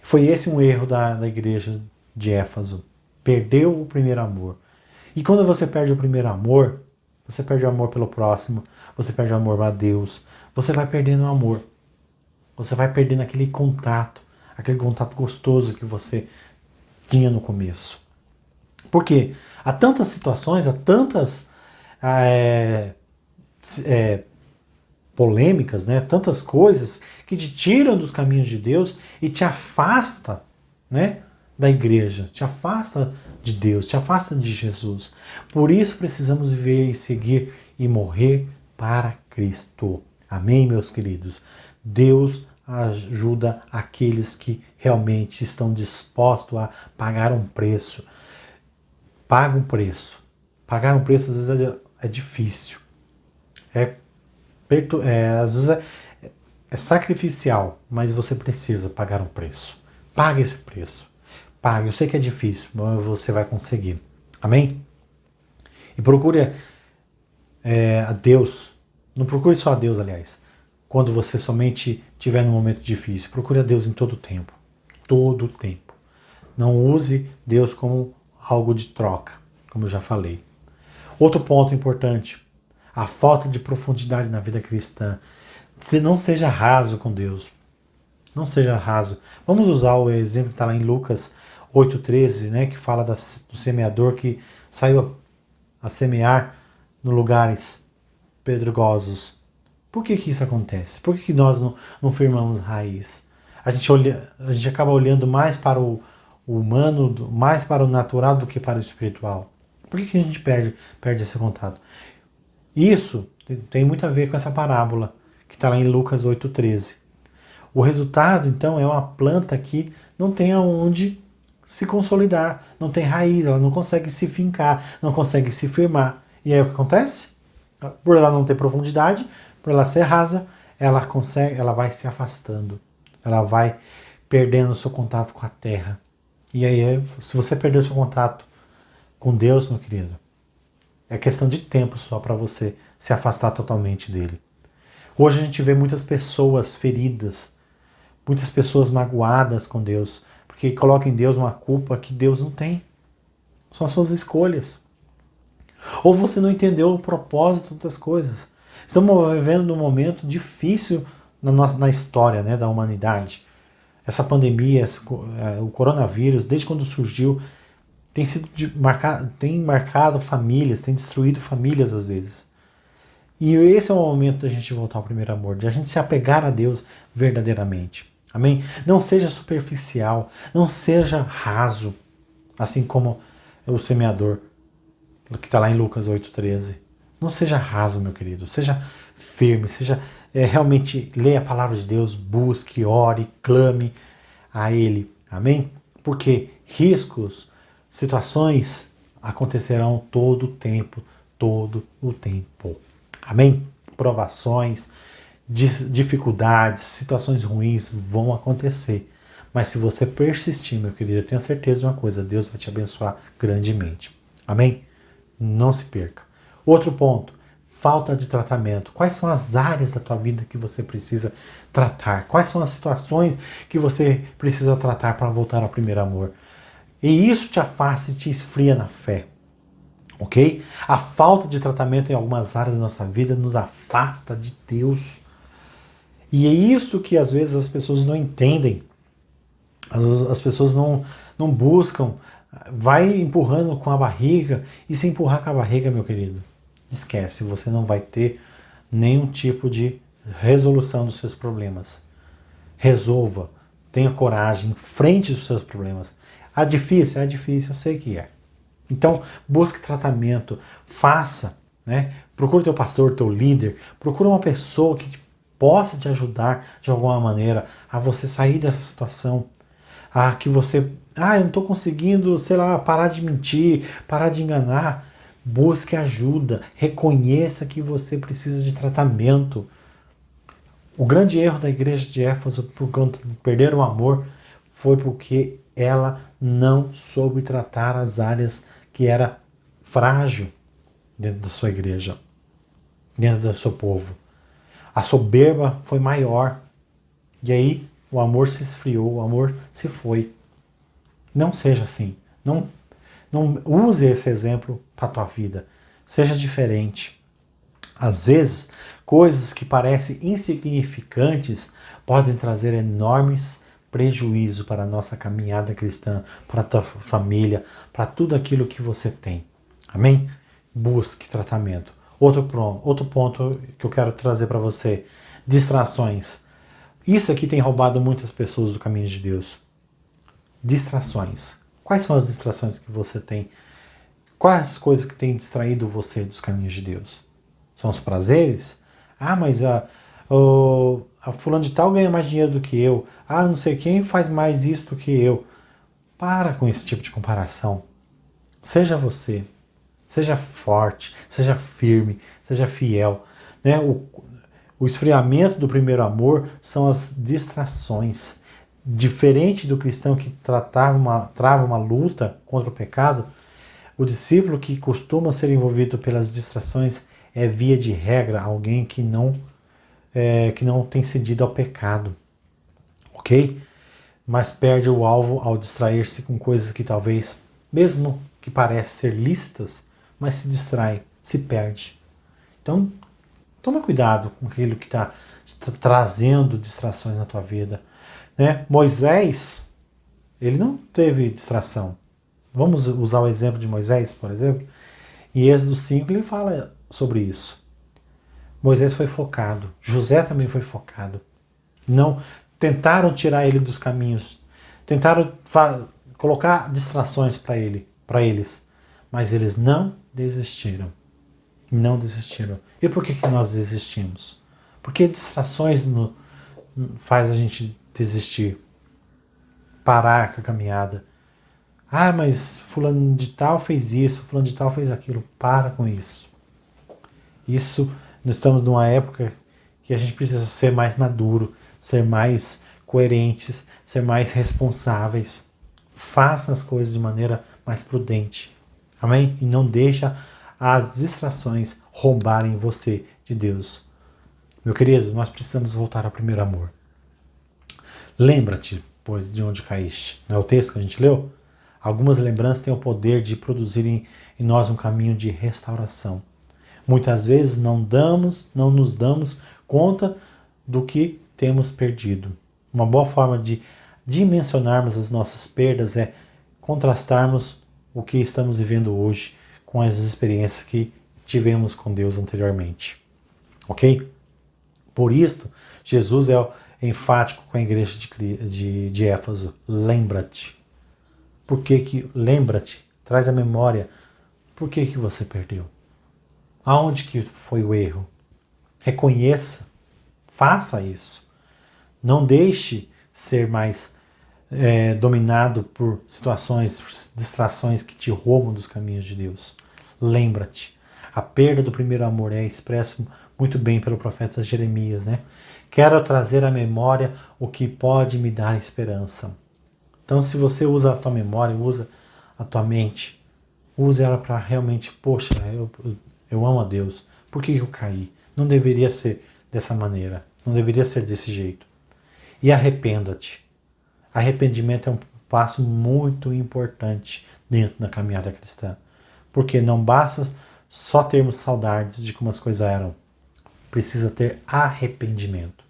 Foi esse um erro da igreja de Éfeso. Perdeu o primeiro amor. E quando você perde o primeiro amor, você perde o amor pelo próximo, você perde o amor a Deus, você vai perdendo o amor. Você vai perdendo aquele contato gostoso que você tinha no começo. Porque há tantas situações, há tantas polêmicas, né? Tantas coisas que te tiram dos caminhos de Deus e te afasta, né, da igreja, te afasta de Deus, te afasta de Jesus. Por isso precisamos viver e seguir e morrer para Cristo. Amém, meus queridos? Deus ajuda aqueles que realmente estão dispostos a pagar um preço. Paga um preço. Pagar um preço às vezes é difícil. Às vezes é sacrificial, mas você precisa pagar um preço. Pague esse preço. Pague. Eu sei que é difícil, mas você vai conseguir. Amém? E procure a Deus. Não procure só a Deus, aliás. Quando você somente estiver num momento difícil. Procure a Deus em todo o tempo. Todo o tempo. Não use Deus como algo de troca, como eu já falei. Outro ponto importante. A falta de profundidade na vida cristã. Não seja raso com Deus. Não seja raso. Vamos usar o exemplo que está lá em Lucas 8,13, né, que fala do semeador que saiu a semear em lugares pedregosos. Por que isso acontece? Por que nós não firmamos raiz? A gente acaba olhando mais para o humano, mais para o natural do que para o espiritual. Por que a gente perde esse contato? Isso tem muito a ver com essa parábola que está lá em Lucas 8,13. O resultado, então, é uma planta que não tem aonde se consolidar, não tem raiz, ela não consegue se fincar, não consegue se firmar. E aí o que acontece? Por ela não ter profundidade, por ela ser rasa, ela vai se afastando, ela vai perdendo o seu contato com a terra. E aí, se você perder o seu contato com Deus, meu querido, é questão de tempo só para você se afastar totalmente dele. Hoje a gente vê muitas pessoas feridas, muitas pessoas magoadas com Deus, porque colocam em Deus uma culpa que Deus não tem. São as suas escolhas. Ou você não entendeu o propósito das coisas. Estamos vivendo um momento difícil na história, né, da humanidade. Essa pandemia, o coronavírus, desde quando surgiu, tem marcado famílias, tem destruído famílias às vezes. E esse é o momento da gente voltar ao primeiro amor, de a gente se apegar a Deus verdadeiramente. Amém? Não seja superficial, não seja raso, assim como o semeador, que está lá em Lucas 8,13. Não seja raso, meu querido, seja firme, realmente leia a palavra de Deus, busque, ore, clame a Ele. Amém? Porque riscos, situações acontecerão todo o tempo. Amém? Provações, dificuldades, situações ruins vão acontecer. Mas se você persistir, meu querido, eu tenho certeza de uma coisa, Deus vai te abençoar grandemente. Amém? Não se perca. Outro ponto, falta de tratamento. Quais são as áreas da tua vida que você precisa tratar? Quais são as situações que você precisa tratar para voltar ao primeiro amor? E isso te afasta e te esfria na fé. Ok? A falta de tratamento em algumas áreas da nossa vida nos afasta de Deus. E é isso que às vezes as pessoas não entendem. As pessoas não buscam. Vai empurrando com a barriga. E se empurrar com a barriga, meu querido, esquece. Você não vai ter nenhum tipo de resolução dos seus problemas. Resolva. Tenha coragem. Enfrente os seus problemas. É difícil, eu sei que é. Então, busque tratamento, faça, né? Procure teu pastor, teu líder, procure uma pessoa que possa te ajudar de alguma maneira a você sair dessa situação, a que você, eu não estou conseguindo, parar de mentir, parar de enganar. Busque ajuda, reconheça que você precisa de tratamento. O grande erro da igreja de Éfeso, por conta de perder o amor, foi porque ela não soube tratar as áreas que era frágil dentro da sua igreja, dentro do seu povo. A soberba foi maior. E aí o amor se esfriou, o amor se foi. Não seja assim. Não use esse exemplo para a tua vida. Seja diferente. Às vezes, coisas que parecem insignificantes podem trazer enormes prejuízo para a nossa caminhada cristã, para a tua família, para tudo aquilo que você tem. Amém? Busque tratamento. Outro ponto que eu quero trazer para você: distrações. Isso aqui tem roubado muitas pessoas do caminho de Deus. Distrações. Quais são as distrações que você tem? Quais as coisas que têm distraído você dos caminhos de Deus? São os prazeres? Ah, mas a fulano de tal ganha mais dinheiro do que eu. Ah, não sei quem faz mais isso do que eu. Para com esse tipo de comparação. Seja você. Seja forte. Seja firme. Seja fiel. Né? O esfriamento do primeiro amor são as distrações. Diferente do cristão que trava uma luta contra o pecado, o discípulo que costuma ser envolvido pelas distrações é, via de regra, alguém que não tem cedido ao pecado, ok? Mas perde o alvo ao distrair-se com coisas que talvez, mesmo que parecem ser lícitas, mas se distrai, se perde. Então, toma cuidado com aquilo que está trazendo distrações na tua vida. Né? Moisés, ele não teve distração. Vamos usar o exemplo de Moisés, por exemplo. Em Êxodo 5 ele fala sobre isso. Moisés foi focado. José também foi focado. Não tentaram tirar ele dos caminhos. Tentaram colocar distrações para eles. Mas eles não desistiram. Não desistiram. E por que nós desistimos? Porque distrações faz a gente desistir. Parar com a caminhada. Ah, mas fulano de tal fez isso, fulano de tal fez aquilo. Para com isso. Nós estamos numa época que a gente precisa ser mais maduro, ser mais coerentes, ser mais responsáveis. Faça as coisas de maneira mais prudente. Amém? E não deixa as distrações roubarem você de Deus. Meu querido, nós precisamos voltar ao primeiro amor. Lembra-te, pois, de onde caíste. Não é o texto que a gente leu? Algumas lembranças têm o poder de produzir em nós um caminho de restauração. Muitas vezes não nos damos conta do que temos perdido. Uma boa forma de dimensionarmos as nossas perdas é contrastarmos o que estamos vivendo hoje com as experiências que tivemos com Deus anteriormente. Ok? Por isso, Jesus é enfático com a igreja de Éfeso. Lembra-te. Por que lembra-te? Traz a memória. Por que você perdeu? Aonde que foi o erro? Reconheça. Faça isso. Não deixe ser mais dominado por situações, por distrações que te roubam dos caminhos de Deus. Lembra-te. A perda do primeiro amor é expresso muito bem pelo profeta Jeremias, né? Quero trazer à memória o que pode me dar esperança. Então, se você usa a tua memória, usa a tua mente, use ela para realmente, poxa, eu amo a Deus. Por que eu caí? Não deveria ser dessa maneira. Não deveria ser desse jeito. E arrependa-te. Arrependimento é um passo muito importante dentro da caminhada cristã. Porque não basta só termos saudades de como as coisas eram. Precisa ter arrependimento.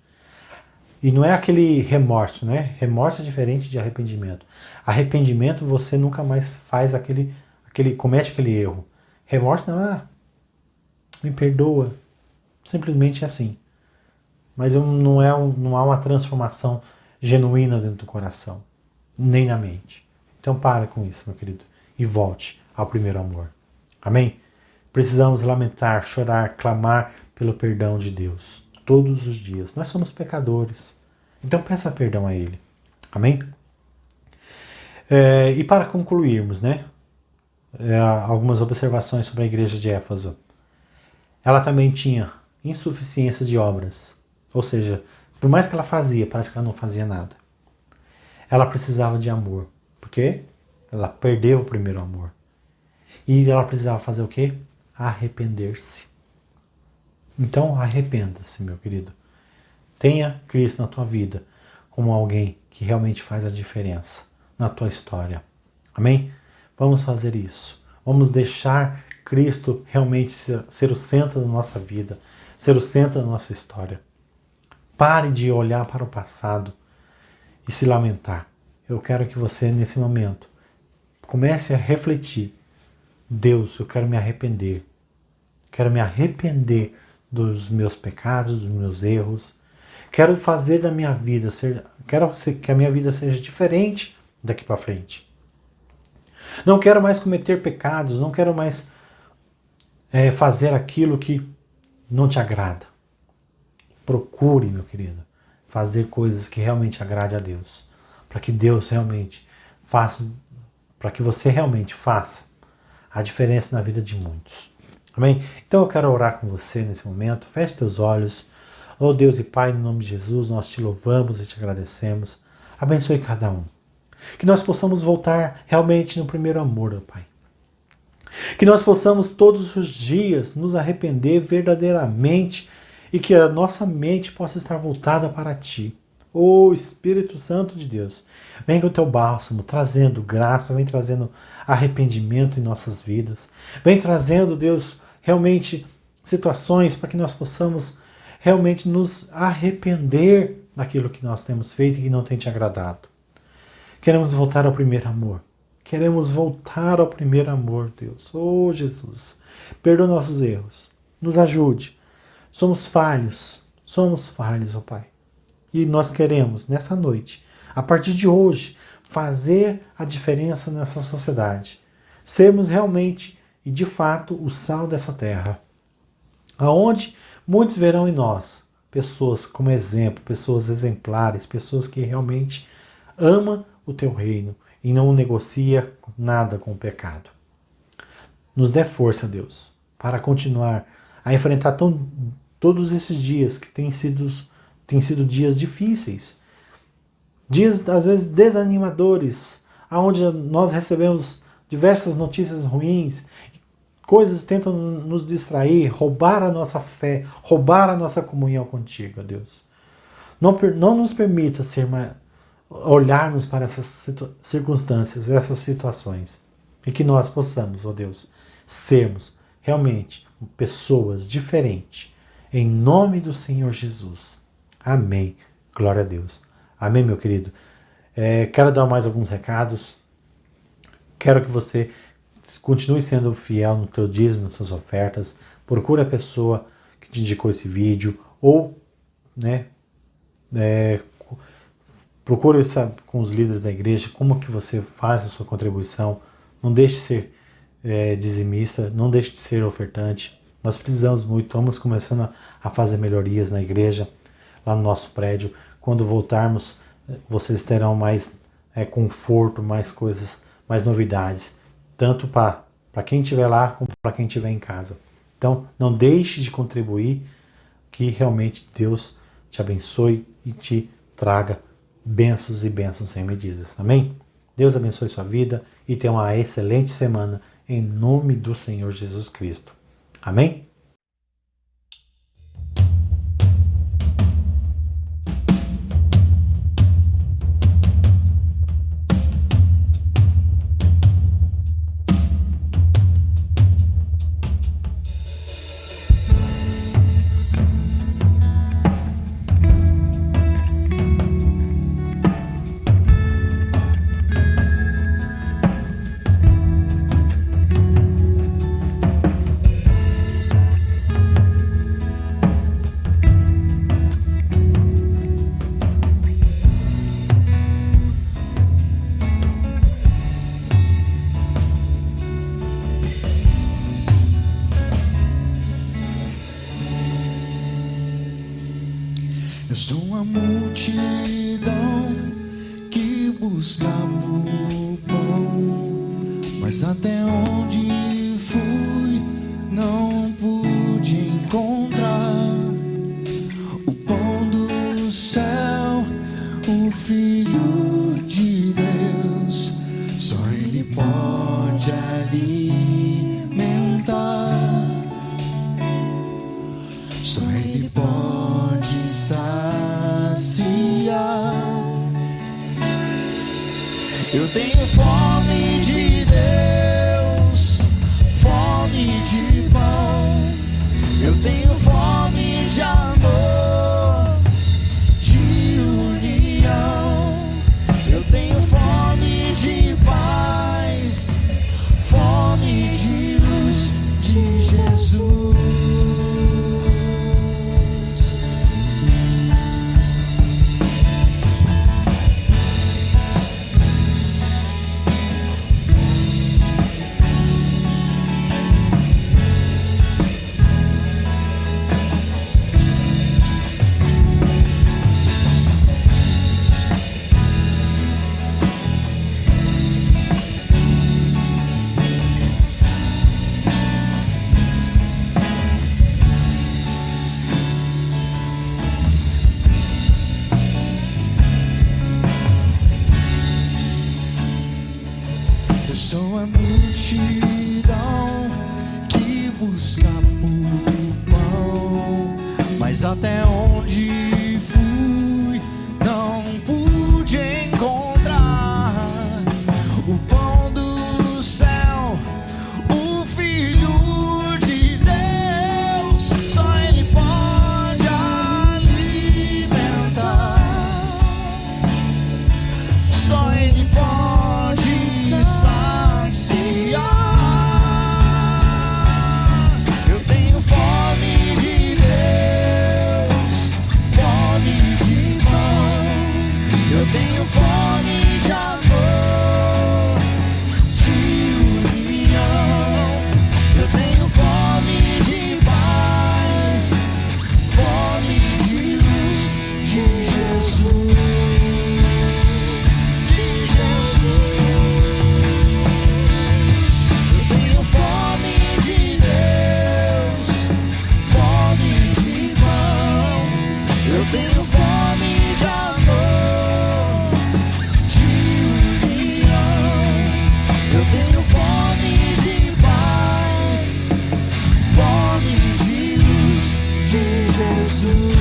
E não é aquele remorso, né? Remorso é diferente de arrependimento. Arrependimento você nunca mais faz comete aquele erro. Remorso não, me perdoa. Simplesmente é assim. Mas não há uma transformação genuína dentro do coração. Nem na mente. Então para com isso, meu querido. E volte ao primeiro amor. Amém? Precisamos lamentar, chorar, clamar pelo perdão de Deus. Todos os dias. Nós somos pecadores. Então peça perdão a Ele. Amém? E para concluirmos, né? Algumas observações sobre a igreja de Éfeso. Ela também tinha insuficiência de obras. Ou seja, por mais que ela fazia, parece que ela não fazia nada. Ela precisava de amor. Por quê? Ela perdeu o primeiro amor. E ela precisava fazer o quê? Arrepender-se. Então arrependa-se, meu querido. Tenha Cristo na tua vida como alguém que realmente faz a diferença na tua história. Amém? Vamos fazer isso. Vamos deixar Cristo realmente ser o centro da nossa vida, ser o centro da nossa história. Pare de olhar para o passado e se lamentar. Eu quero que você, nesse momento, comece a refletir. Deus, eu quero me arrepender. Quero me arrepender dos meus pecados, dos meus erros. Quero fazer da minha vida, quero que a minha vida seja diferente daqui para frente. Não quero mais cometer pecados, não quero mais fazer aquilo que não te agrada. Procure, meu querido, fazer coisas que realmente agradem a Deus. Para que Deus realmente faça, para que você realmente faça a diferença na vida de muitos. Amém? Então eu quero orar com você nesse momento. Feche teus olhos. Oh Deus e Pai, no nome de Jesus, nós te louvamos e te agradecemos. Abençoe cada um. Que nós possamos voltar realmente no primeiro amor, ó Pai. Que nós possamos todos os dias nos arrepender verdadeiramente e que a nossa mente possa estar voltada para Ti. Ô Espírito Santo de Deus, vem com o Teu bálsamo, trazendo graça, vem trazendo arrependimento em nossas vidas. Vem trazendo, Deus, realmente situações para que nós possamos realmente nos arrepender daquilo que nós temos feito e que não tem Te agradado. Queremos voltar ao primeiro amor. Queremos voltar ao primeiro amor, Deus. Oh, Jesus, perdoa nossos erros. Nos ajude. Somos falhos, ó Pai. E nós queremos, nessa noite, a partir de hoje, fazer a diferença nessa sociedade. Sermos realmente e, de fato, o sal dessa terra. Aonde muitos verão em nós pessoas como exemplo, pessoas exemplares, pessoas que realmente amam o Teu reino e não negocia nada com o pecado. Nos dê força, Deus, para continuar a enfrentar todos esses dias que têm sido dias difíceis, dias às vezes desanimadores, onde nós recebemos diversas notícias ruins, coisas tentam nos distrair, roubar a nossa fé, roubar a nossa comunhão contigo, Deus. Não nos permita olharmos para essas circunstâncias, essas situações, e que nós possamos, ó Deus, sermos realmente pessoas diferentes, em nome do Senhor Jesus. Amém. Glória a Deus. Amém, meu querido. Quero dar mais alguns recados. Quero que você continue sendo fiel no teu dízimo, nas suas ofertas. Procure a pessoa que te indicou esse vídeo ou, procure, sabe, com os líderes da igreja como que você faz a sua contribuição. Não deixe de ser dizimista, não deixe de ser ofertante. Nós precisamos muito, estamos começando a fazer melhorias na igreja, lá no nosso prédio. Quando voltarmos, vocês terão mais conforto, mais coisas, mais novidades, tanto para quem estiver lá como para quem estiver em casa. Então, não deixe de contribuir, que realmente Deus te abençoe e te traga bênçãos e bênçãos sem medidas. Amém? Deus abençoe sua vida e tenha uma excelente semana em nome do Senhor Jesus Cristo. Amém? Eu sou uma multidão que busca o pão, mas até onde fui não pude encontrar o pão do céu, o Filho de Deus. Só Ele pode alimentar, só Ele pode saciar. Eu tenho fome de Deus. Eu tenho fome de amor, de união. Eu tenho fome de paz, fome de luz de Jesus. Eu sou a multidão que busca por pão, mas até onde fui não pude encontrar o pão do céu, o Filho de Deus. Só Ele pode alimentar, só Ele pode saciar. Eu tenho fome de Deus, fome de pão. Eu tenho fome de amor, de união. Eu tenho fome de paz, fome de luz de Jesus, de Jesus. Eu tenho fome de Deus, fome de pão. Eu tenho fome de amor, de união. Eu tenho fome de paz, fome de luz de Jesus.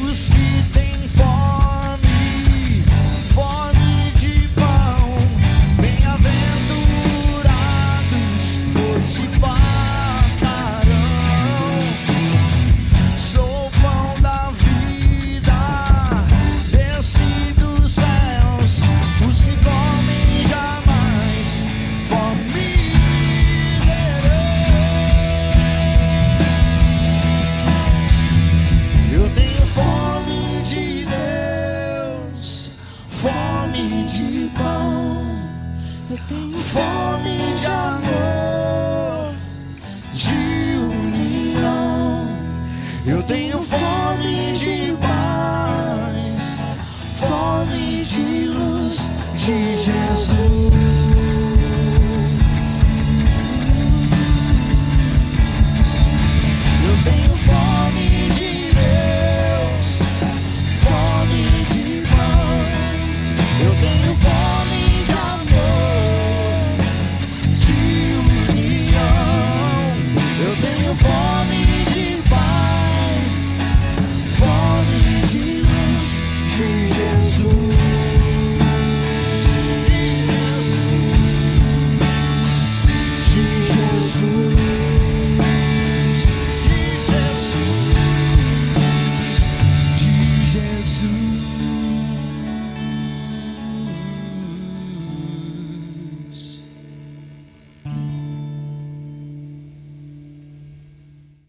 Os que têm fome, fome de pão, bem-aventurados, pois se fartarão. Sou o pão da vida, desci dos céus. Os que comem jamais fome terão. Eu tenho fome de Deus, fome de pão. Eu tenho fome de amor, de união. Eu tenho fome de